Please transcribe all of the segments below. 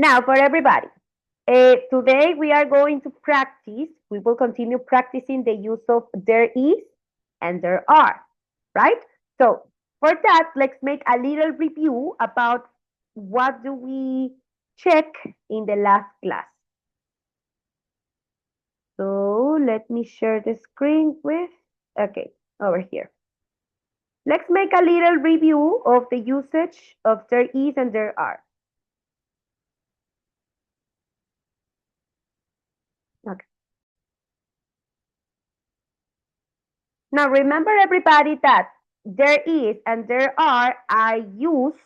Now, for everybody, today we are going to practice, we will continue practicing the use of there is and there are, right? So, for that, let's make a little review about what do we check in the last class. So, let me share the screen with, okay, over here. Let's make a little review of the usage of there is and there are. Okay. Now remember everybody that there is and there are used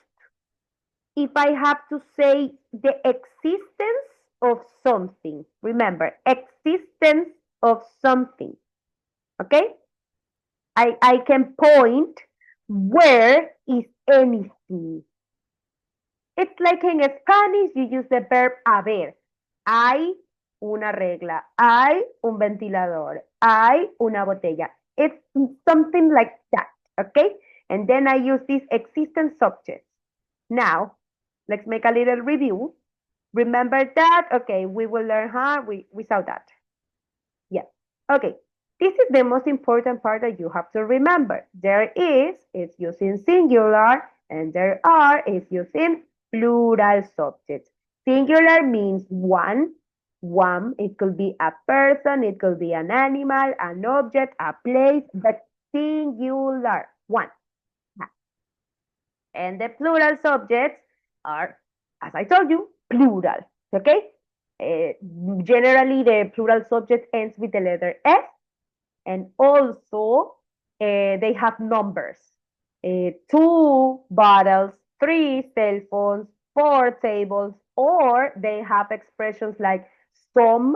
if I have to say the existence of something. Remember, existence of something. Okay? I can point where is anything. It's like in Spanish, you use the verb haber. Hay una regla. Hay un ventilador. Hay una botella. It's something like that, okay? And then I use these existent subjects. Now, let's make a little review. Remember that? Okay, we will learn how we saw that. Yeah, okay. This is the most important part that you have to remember. There is using singular, and there are is using plural subjects. Singular means one. One, it could be a person, it could be an animal, an object, a place, but singular, one. And the plural subjects are, as I told you, plural, okay? Generally, the plural subject ends with the letter S, and also they have numbers. 2 bottles, 3 cell phones, 4 tables, or they have expressions like some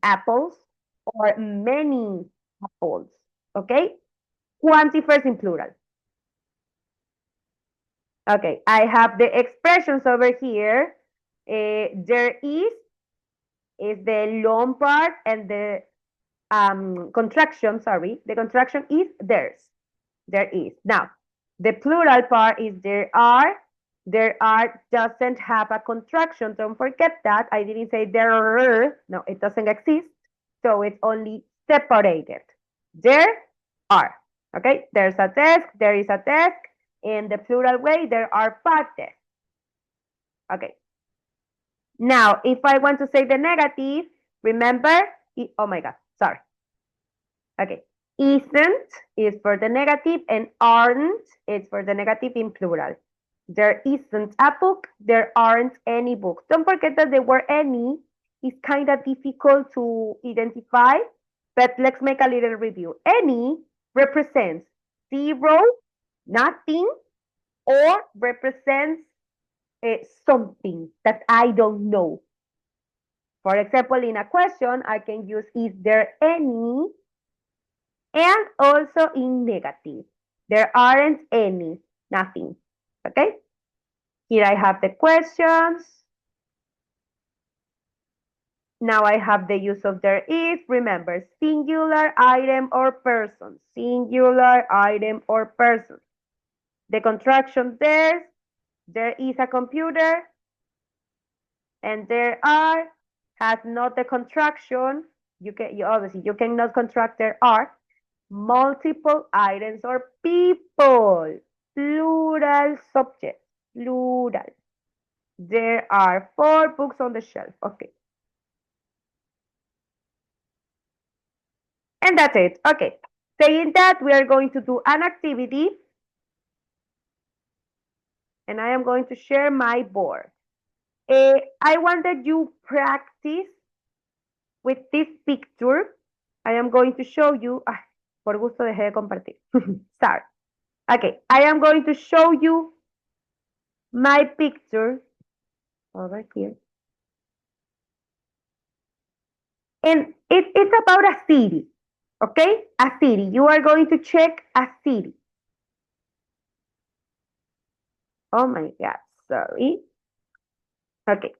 apples, or many apples, okay? Quantifers in plural. Okay, I have the expressions over here. There is the long part, and the contraction, sorry, the contraction is there's. There is. Now, the plural part is there are. There are doesn't have a contraction. Don't forget that. I didn't say there are. No, it doesn't exist. So it's only separated. There are. Okay, there's a desk. There is a desk. In the plural way, there are 5 desks. Okay. Now, if I want to say the negative, remember, oh my God, sorry. Okay, isn't is for the negative, and aren't is for the negative in plural. There isn't a book, there aren't any books. Don't forget that the word any is kind of difficult to identify, but let's make a little review. Any represents 0, nothing, or represents something that I don't know. For example, in a question, I can use is there any, and also in negative. There aren't any, nothing. Okay? Here I have the questions. Now I have the use of there is. Remember, singular, item, or person. Singular, item, or person. The contraction there is a computer, and there are has not the contraction. Obviously you cannot contract there are multiple items or people. Plural subject. Plural. There are 4 books on the shelf. Okay. And that's it. Okay. Saying that, we are going to do an activity. And I am going to share my board. I want that you practice with this picture. I am going to show you. Por gusto dejé de compartir. Sorry. Okay. I am going to show you my picture over here. And it's about a city. Okay? A city. You are going to check a city. Oh my God. Sorry. Okay.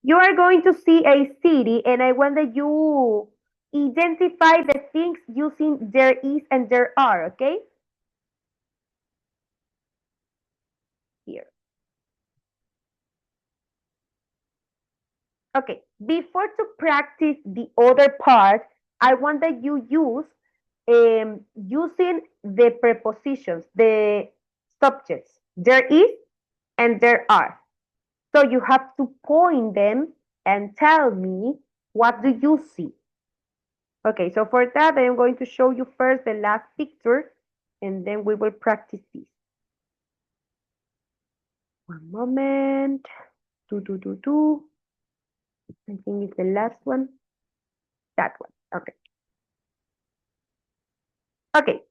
You are going to see a city, and I want that you identify the things using there is and there are, okay? Here. Okay, before to practice the other part, I want that you use using the prepositions, the subjects. There is and there are. So you have to point them and tell me what do you see. Okay, so for that, I am going to show you first the last picture and then we will practice this. One moment. Do. I think it's the last one. That one. Okay. Okay.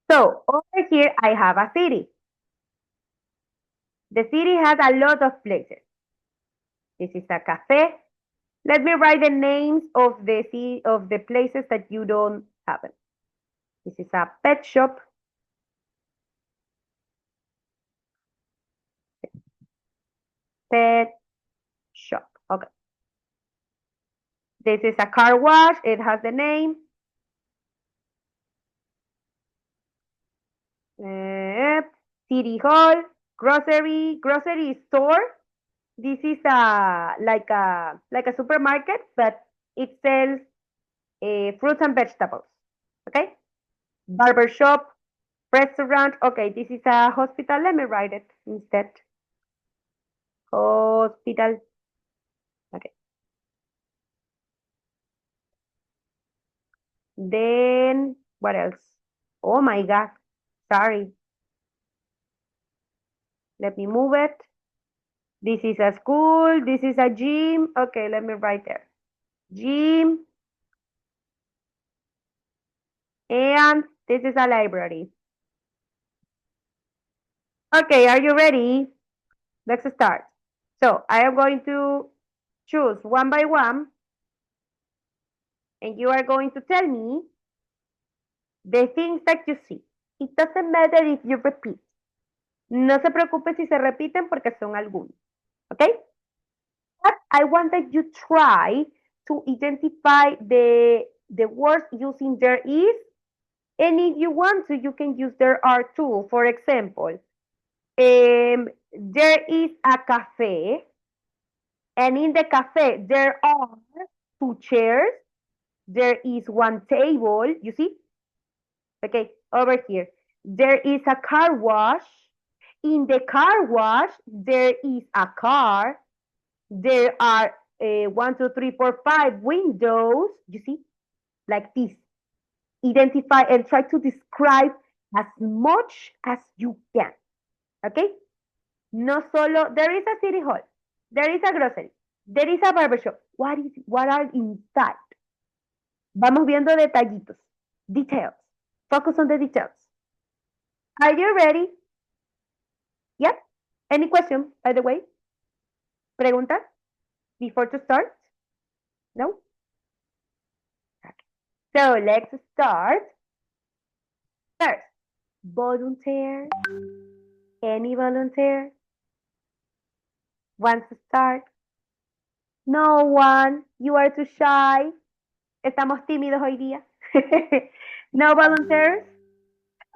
So over here, I have a city. The city has a lot of places. This is a cafe. Let me write the names of the places that you don't have it. This is a pet shop. Pet shop. Okay. This is a car wash. It has the name. City hall. Grocery store. This is a supermarket, but it sells fruits and vegetables. Okay. Barber shop, restaurant. Okay, this is a hospital. Let me write it instead. Hospital. Okay. Then what else? Oh my God. Sorry. Let me move it. This is a school. This is a gym. Okay, let me write there. Gym. And this is a library. Okay, are you ready? Let's start. So I am going to choose one by one. And you are going to tell me the things that you see. It doesn't matter if you repeat. No se preocupe si se repiten porque son algunos. Okay? But I want that you try to identify the words using there is. And if you want to, you can use there are too. For example, there is a cafe. And in the cafe, there are two chairs. There is one table. You see? Okay, over here. There is a car wash. In the car wash, there is a car. There are 5 windows. You see, like this. Identify and try to describe as much as you can. Okay? No solo, there is a city hall. There is a grocery. There is a barbershop. What are inside? Vamos viendo detallitos. Details. Focus on the details. Are you ready? Yep. Any question, by the way? Pregunta before to start? No? Okay. So let's start. First, volunteer. Any volunteer? Wants to start? No one. You are too shy. Estamos tímidos hoy día. No volunteers?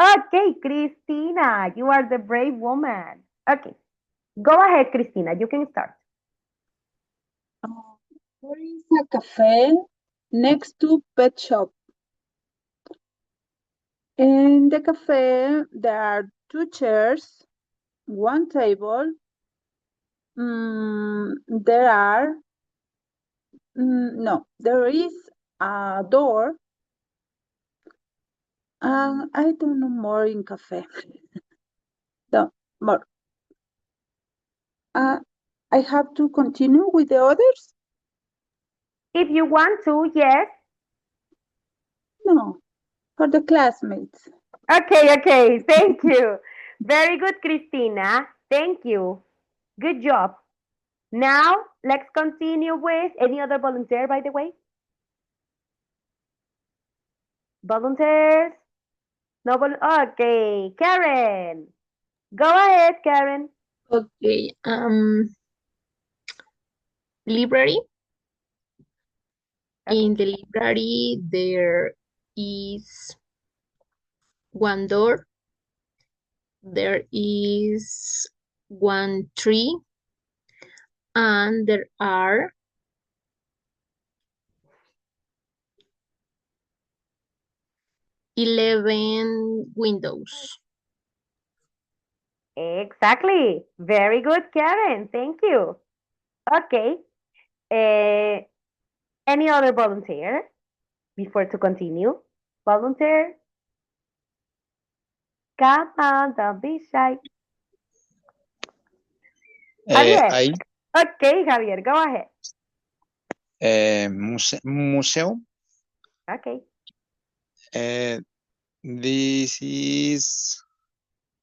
Okay, Christina, you are the brave woman. Okay, go ahead, Christina. You can start. There is a cafe next to pet shop. In the cafe, there are two chairs, one table. There is a door. I don't know more in cafe. No, more. I have to continue with the others? If you want to, yes. No, for the classmates. Okay, thank you. Very good, Christina. Thank you. Good job. Now, let's continue with any other volunteer, by the way? Volunteers? No okay, Karen. Go ahead, Karen. Okay, library. Okay. In the library, there is one door. There is one tree. and there are 11 windows. Exactly. Very good, Karen. Thank you. Okay. Any other volunteer before to continue? Volunteer? Come on, don't be shy. Javier. I Okay, Javier, go ahead. museum. Okay. This is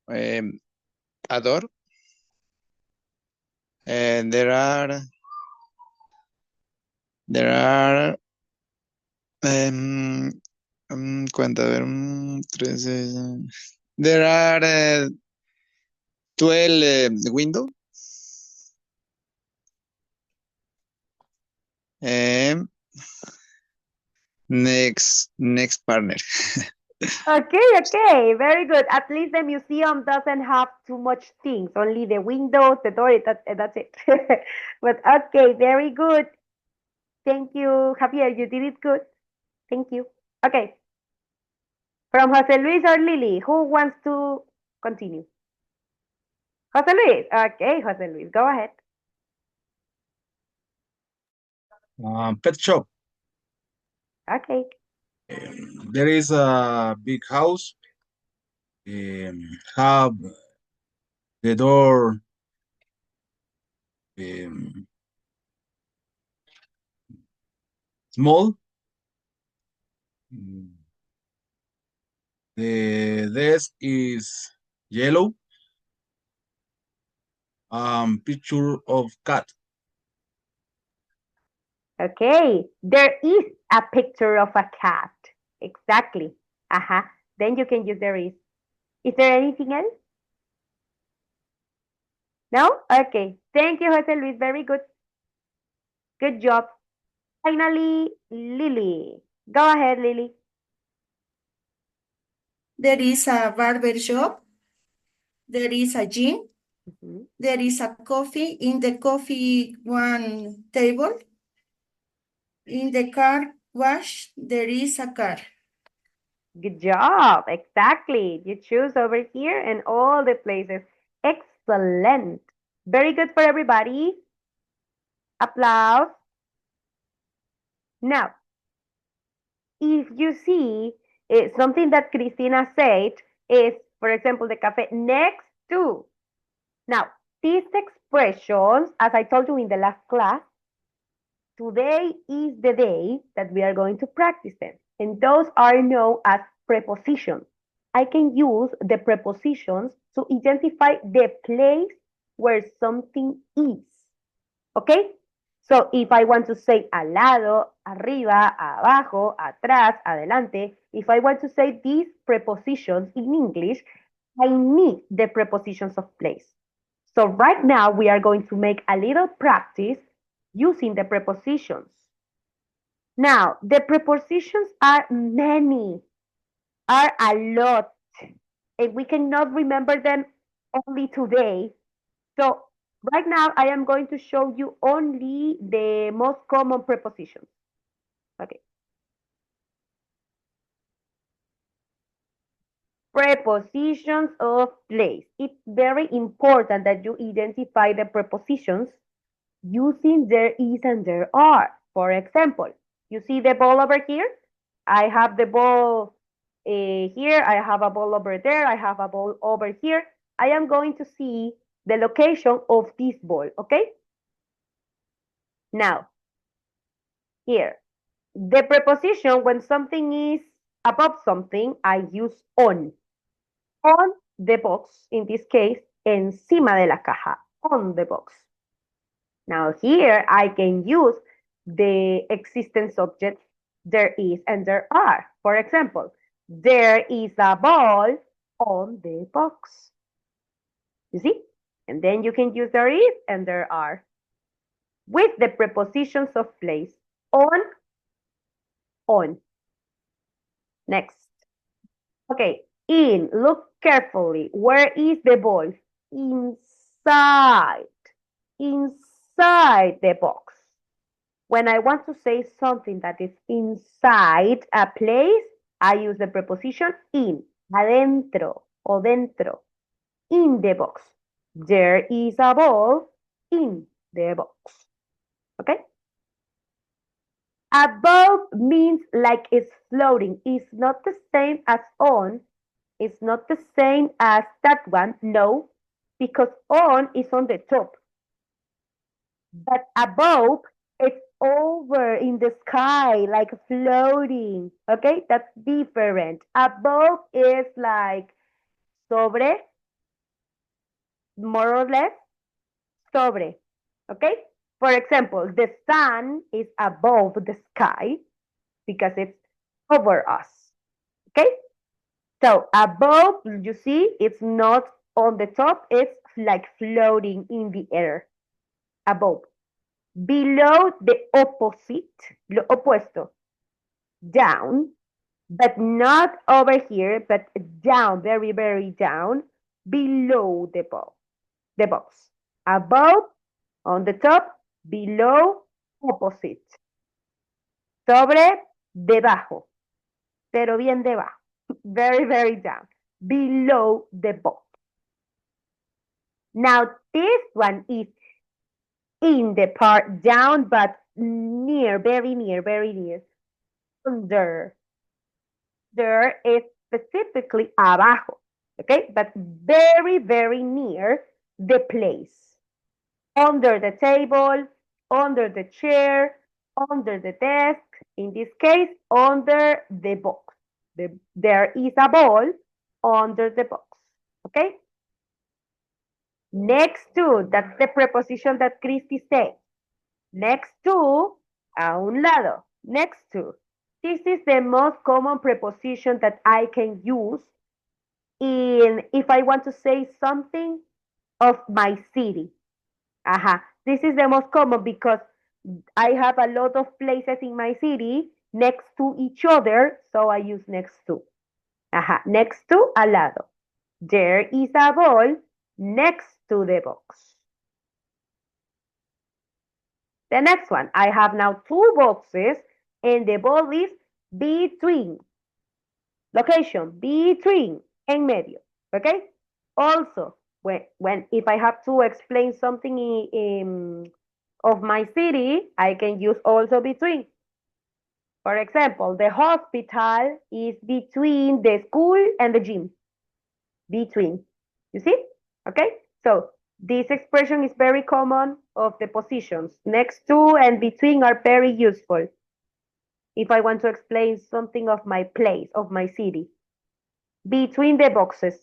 a door. There are cuenta, a ver, 13. There are 12 windows. Next partner. Okay, very good. At least the museum doesn't have too much things, only the windows, the door, that's it. But okay, very good. Thank you, Javier. You did it good. Thank you. Okay. From Jose Luis or Lily, who wants to continue? Jose Luis. Okay, Jose Luis, go ahead. Pet shop. Okay. There is a big house. Have the door small. The desk is yellow. Picture of cat. Okay. There is a picture of a cat. Exactly. Uh-huh. Then you can use there is. Is there anything else? No? Okay. Thank you, Jose Luis. Very good. Good job. Finally, Lily. Go ahead, Lily. There is a barber shop. There is a gym. Mhm. There is a coffee. In the coffee one table. In the car wash, there is a car. Good job. Exactly. You choose over here and all the places. Excellent. Very good for everybody. Applause. Now, if you see something that Cristina said is, for example, the cafe next to. Now, these expressions, as I told you in the last class, today is the day that we are going to practice them. And those are known as prepositions. I can use the prepositions to identify the place where something is. Okay? So if I want to say al lado, arriba, abajo, atrás, adelante, if I want to say these prepositions in English, I need the prepositions of place. So right now we are going to make a little practice using the prepositions. Now, the prepositions are many, are a lot, and we cannot remember them only today. So right now I am going to show you only the most common prepositions. Okay. Prepositions of place. It's very important that you identify the prepositions using there is and there are. For example, you see the ball over here? I have the ball here. I have a ball over there. I have a ball over here. I am going to see the location of this ball, okay? Now, here, the preposition when something is above something, I use on. On the box, in this case, encima de la caja, on the box. Now here I can use the existing subject there is and there are. For example, there is a ball on the box. You see? And then you can use there is and there are. With the prepositions of place. On, on. Next. Okay, in. Look carefully. Where is the ball? Inside. Inside inside the box. When I want to say something that is inside a place, I use the preposition in, adentro o dentro, in the box. There is a ball in the box. Okay? Above means like it's floating. It's not the same as on. It's not the same as that one. No, because on is on the top. But above, it's over in the sky, like floating. Okay, that's different. Above is like sobre, more or less, sobre. Okay? For example, the sun is above the sky because it's over us. Okay? So above, you see, it's not on the top, it's like floating in the air. Above. Below, the opposite, lo opuesto, down, but not over here, but down, very, very down, below the box. Above, on the top, below, opposite. Sobre, debajo, pero bien debajo, very, very down, below the box. Now, this one is in the part down, but near, very near, very near. Under. There is specifically abajo, okay? But very, very near the place. Under the table, under the chair, under the desk, in this case, under the box. There is a ball under the box, okay? Next to, that's the preposition that Christy said. Next to, a un lado, next to. This is the most common preposition that I can use if I want to say something of my city. This is the most common because I have a lot of places in my city next to each other, so I use next to. Next to, al lado. There is a ball next to the box. The next one, I have now two boxes and the ball is between. Location, between, en medio, okay? Also, if I have to explain something of my city, I can use also between. For example, the hospital is between the school and the gym. Between, you see? Okay, so this expression is very common of the positions. Next to and between are very useful if I want to explain something of my place, of my city. Between the boxes.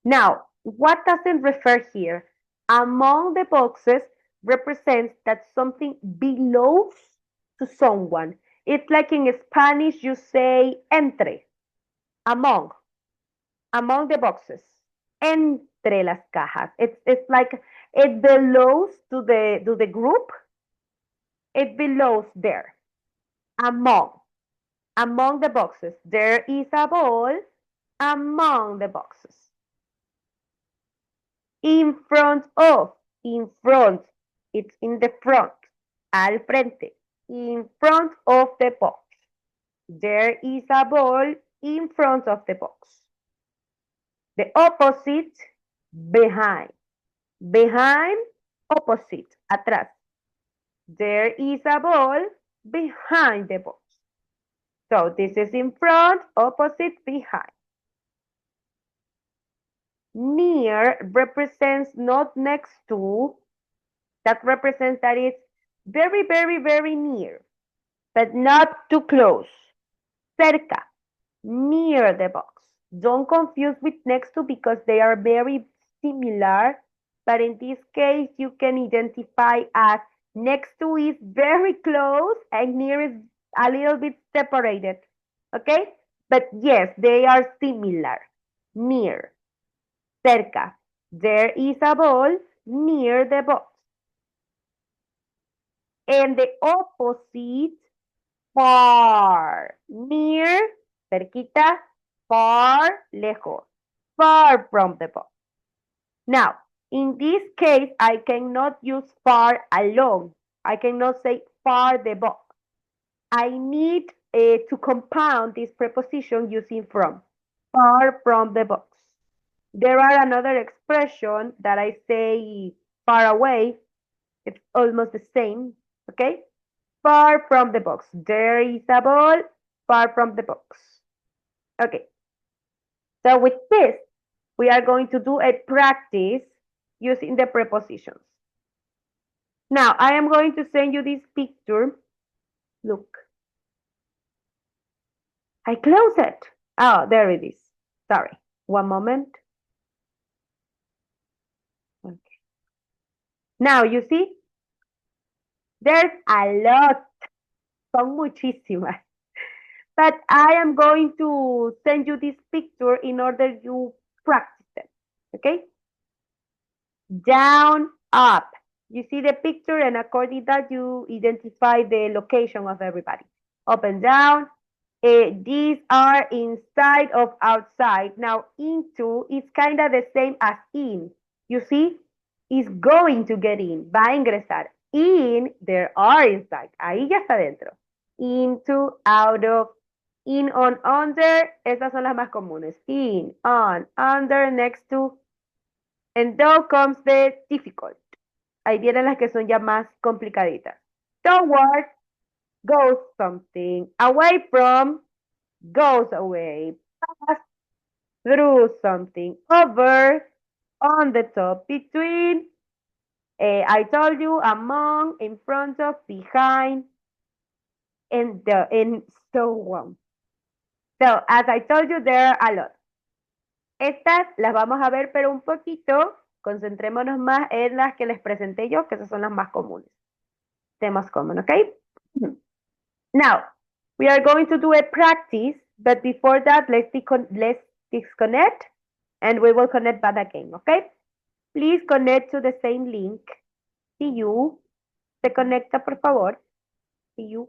Now, what doesn't refer here? Among the boxes represents that something belongs to someone. It's like in Spanish you say entre, among the boxes, entre las cajas. It's like it belongs to the group. It belongs there, among the boxes. There is a ball among the boxes. In front of, in front, it's in the front, al frente, in front of the box. There is a ball in front of the box. The opposite, behind. Behind, opposite, atrás. There is a ball behind the box. So this is in front, opposite, behind. Near represents not next to. That represents that it's very, very, very near, but not too close. Cerca, near the box. Don't confuse with next to because they are very similar, but in this case, you can identify as next to is very close and near is a little bit separated, okay? But yes, they are similar, near, cerca. There is a ball near the box. And the opposite, far, near, cerquita, far, lejos, far from the box. Now, In this case, I cannot use far alone. I cannot say far the box. I need to compound this preposition using from. Far from the box. There are another expression that I say far away. It's almost the same, okay? Far from the box. There is a ball far from the box. Okay. So with this, we are going to do a practice using the prepositions. Now, I am going to send you this picture. Look. I close it. Oh, there it is. Sorry. One moment. Okay. Now, you see? There's a lot. Son muchísimas. But I am going to send you this picture in order you practice them. Okay? Down, up. You see the picture, and according to that, you identify the location of everybody. Up and down. These are inside of outside. Now, into is kind of the same as in. You see? Is going to get in. Va a ingresar. In, there are inside. Ahí ya está dentro. Into, out of, in, on, under. Esas son las más comunes. In, on, under, next to. And then comes the difficult. Ahí vienen las que son ya más complicaditas. Toward, goes something. Away from, goes away. Pass, through something. Over, on the top, between. I told you, among, in front of, behind, and so on. So, as I told you, there are a lot. Estas las vamos a ver, pero un poquito. Concentrémonos más en las que les presenté yo, que esas son las más comunes. The most common, okay? Now, we are going to do a practice, but before that, let's disconnect, and we will connect back again, okay? Please connect to the same link. See you. Se conecta, por favor. See you.